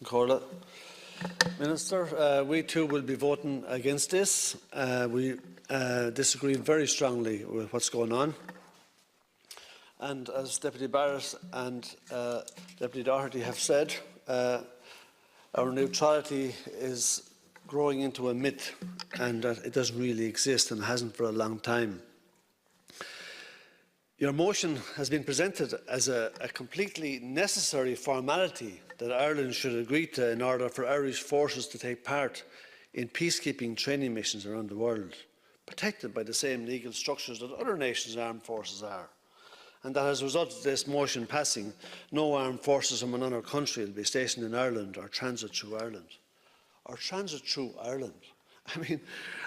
Corla. Minister, we too will be voting against this. We disagree very strongly with what's going on. And as Deputy Barrett and Deputy Doherty have said, our neutrality is growing into a myth, and that it doesn't really exist and hasn't for a long time. Your motion has been presented as a completely necessary formality that Ireland should agree to in order for Irish forces to take part in peacekeeping training missions around the world, protected by the same legal structures that other nations' armed forces are. And that as a result of this motion passing, no armed forces from another country will be stationed in Ireland or transit through Ireland. Or transit through Ireland.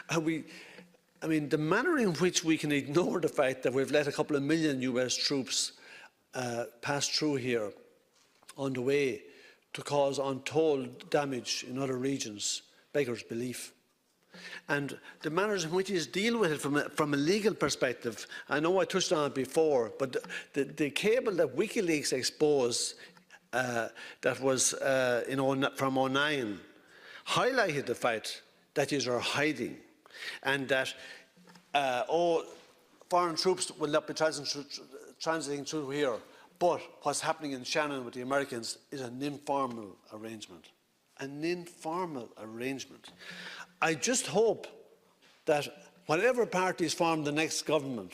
I mean, the manner in which we can ignore the fact that we've let a couple of million US troops pass through here on the way to cause untold damage in other regions beggars belief. And the manners in which you deal with it from a legal perspective, I know I touched on it before, but the cable that WikiLeaks exposed that was from 2009 highlighted the fact that you are hiding and that foreign troops will not be transiting through here. But what's happening in Shannon with the Americans is an informal arrangement. An informal arrangement. I just hope that whatever parties form the next government,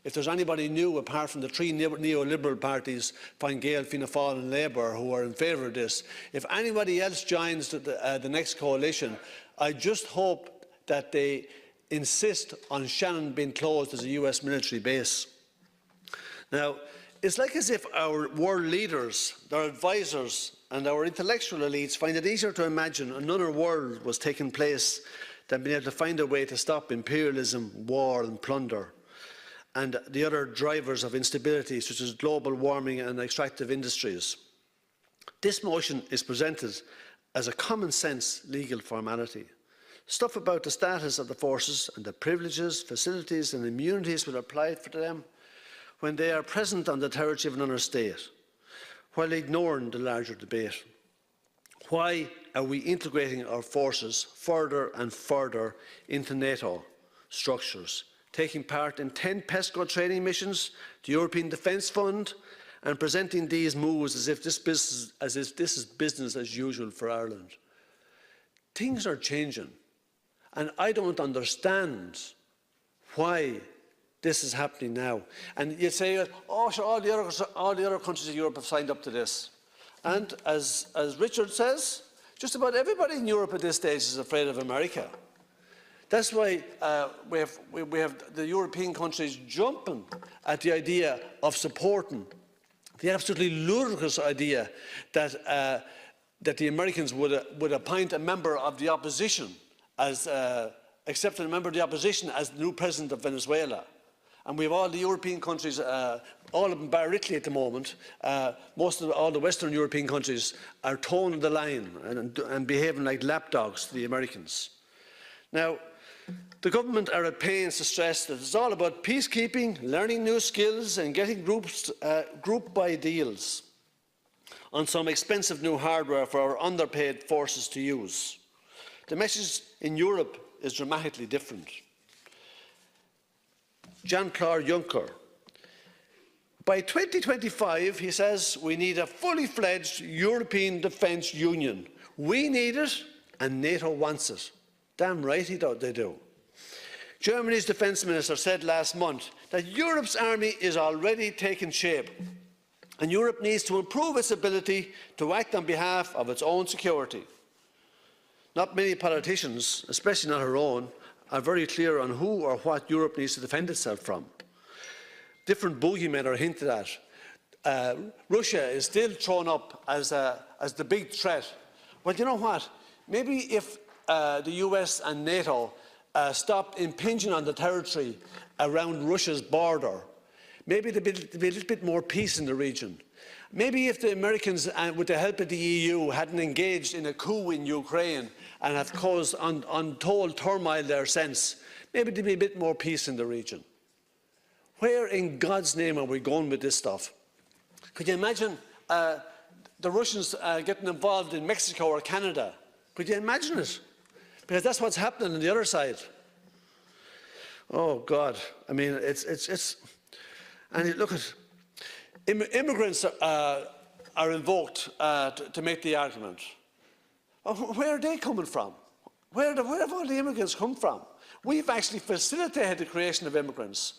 if there's anybody new apart from the three neoliberal parties, Fine Gael, Fianna Fáil and Labour, who are in favour of this, if anybody else joins the next coalition, I just hope that they insist on Shannon being closed as a US military base. Now, it's like as if our world leaders, their advisers and our intellectual elites find it easier to imagine another world was taking place than being able to find a way to stop imperialism, war and plunder and the other drivers of instability such as global warming and extractive industries. This motion is presented as a common sense legal formality. Stuff about the status of the forces and the privileges, facilities and immunities will apply for them when they are present on the territory of another state, while ignoring the larger debate. Why are we integrating our forces further and further into NATO structures, taking part in 10 PESCO training missions, the European Defence Fund, and presenting these moves as if this is business as usual for Ireland? Things are changing, and I don't understand why this is happening now. And you say, oh, sure, all the other countries of Europe have signed up to this. And as Richard says, just about everybody in Europe at this stage is afraid of America. That's why we have the European countries jumping at the idea of supporting the absolutely ludicrous idea that the Americans would appoint a member of the opposition as accepting a member of the opposition as the new president of Venezuela. And we have all the European countries, all of them bar Italy at the moment, all the Western European countries are toeing the line and behaving like lapdogs to the Americans. Now, the government are at pains to stress that it's all about peacekeeping, learning new skills and getting group-buy deals on some expensive new hardware for our underpaid forces to use. The message in Europe is dramatically different. Jean-Claude Juncker. By 2025, he says, we need a fully fledged European Defence Union. We need it and NATO wants it. Damn right they do. Germany's Defence Minister said last month that Europe's army is already taking shape and Europe needs to improve its ability to act on behalf of its own security. Not many politicians, especially not her own, are very clear on who or what Europe needs to defend itself from. Different boogeymen are hinted at. Russia is still thrown up as the big threat. Well, you know what? Maybe if the US and NATO stopped impinging on the territory around Russia's border, maybe there'd be a little bit more peace in the region. Maybe if the Americans, with the help of the EU, hadn't engaged in a coup in Ukraine and have caused untold turmoil there since, maybe there'd be a bit more peace in the region. Where in God's name are we going with this stuff? Could you imagine the Russians getting involved in Mexico or Canada. Could you imagine it? Because that's what's happening on the other side. Oh God! I mean, it's and you look at immigrants are invoked to make the argument. Where are they coming from? Where have all the immigrants come from? We've actually facilitated the creation of immigrants.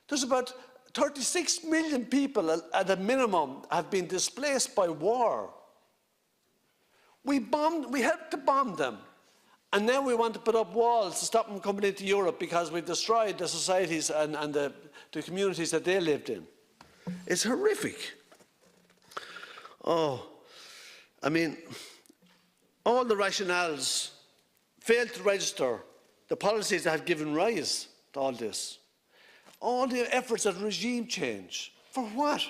There's about 36 million people at a minimum have been displaced by war. We helped to bomb them. And now we want to put up walls to stop them coming into Europe because we've destroyed the societies and the communities that they lived in. It's horrific. Oh, I mean, all the rationales failed to register the policies that have given rise to all this. All the efforts at regime change. For what?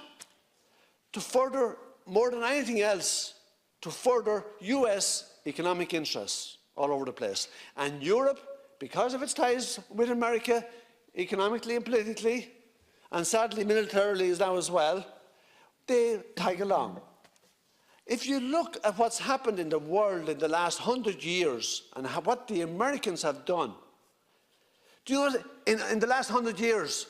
To further, more than anything else, to further US economic interests all over the place. And Europe, because of its ties with America, economically and politically, and sadly militarily now as well, they tag along. If you look at what's happened in the world in the last 100 years and what the Americans have done, do you know in the last 100 years,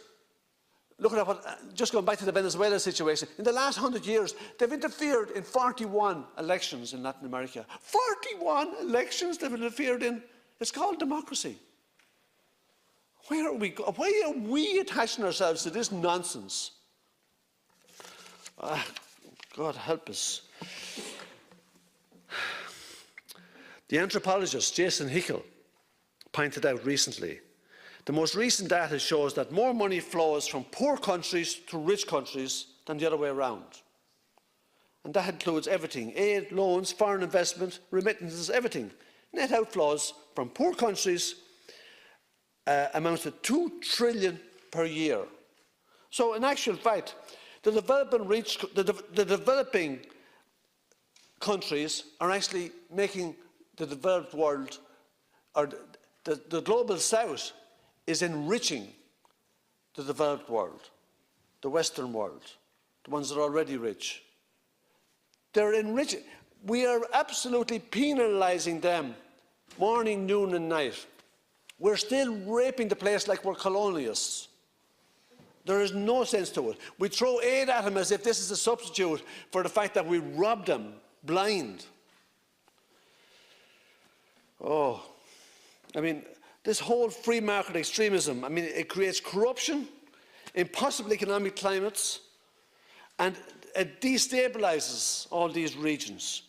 look at what, just going back to the Venezuela situation, in the last 100 years, they've interfered in 41 elections in Latin America. 41 elections they've interfered in. It's called democracy. Why are we attaching ourselves to this nonsense? God help us. The anthropologist Jason Hickel pointed out recently, the most recent data shows that more money flows from poor countries to rich countries than the other way around. And that includes everything: aid, loans, foreign investment, remittances, everything. Net outflows from poor countries amounts to $2 trillion per year. So in actual fact, the developing countries are actually making the developed world, or the global south is enriching the developed world, the Western world, the ones that are already rich. They're enriching. We are absolutely penalising them morning, noon and night. We're still raping the place like we're colonialists. There is no sense to it. We throw aid at them as if this is a substitute for the fact that we robbed them blind. Oh, I mean, this whole free market extremism, I mean, it creates corruption, impossible economic climates, and it destabilises all these regions.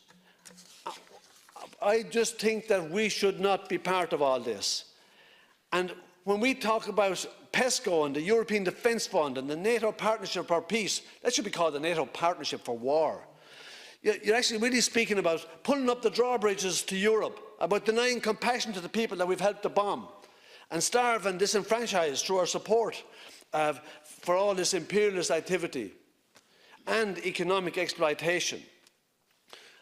I just think that we should not be part of all this. And when we talk about PESCO and the European Defence Fund and the NATO Partnership for Peace, that should be called the NATO Partnership for War. You're actually really speaking about pulling up the drawbridges to Europe, about denying compassion to the people that we've helped to bomb, and starve and disenfranchise through our support for all this imperialist activity and economic exploitation.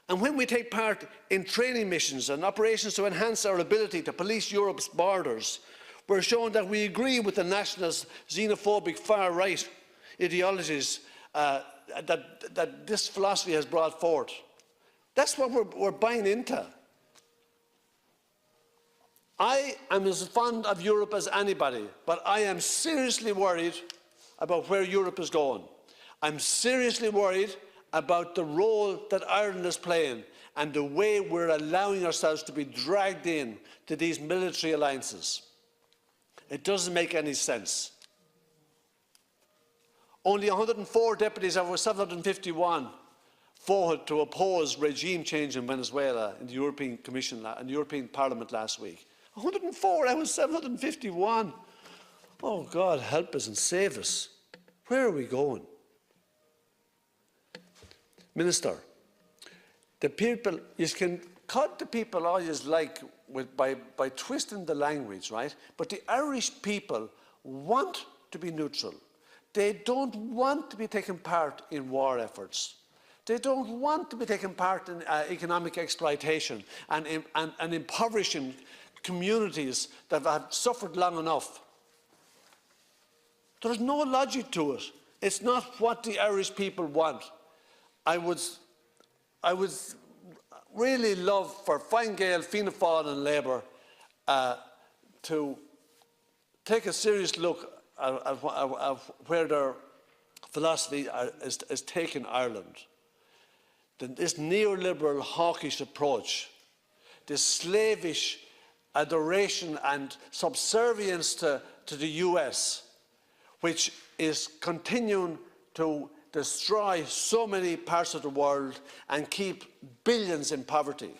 And when we take part in training missions and operations to enhance our ability to police Europe's borders, we're showing that we agree with the nationalist, xenophobic, far-right ideologies that this philosophy has brought forth. That's what we're buying into. I am as fond of Europe as anybody, but I am seriously worried about where Europe is going. I'm seriously worried about the role that Ireland is playing and the way we're allowing ourselves to be dragged in to these military alliances. It doesn't make any sense. Only 104 deputies out of 751 voted to oppose regime change in Venezuela in the European Commission and the European Parliament last week. 104 out of 751. Oh, God, help us and save us. Where are we going? Minister, the people, you can cut the people all you like by twisting the language, right? But the Irish people want to be neutral. They don't want to be taking part in war efforts. They don't want to be taking part in economic exploitation and impoverishing communities that have suffered long enough. There's no logic to it. It's not what the Irish people want. I would I would really love for Fine Gael, Fianna Fáil and Labour to take a serious look at where their philosophy is taking Ireland. This neoliberal, hawkish approach, this slavish adoration and subservience to the US, which is continuing to destroy so many parts of the world and keep billions in poverty.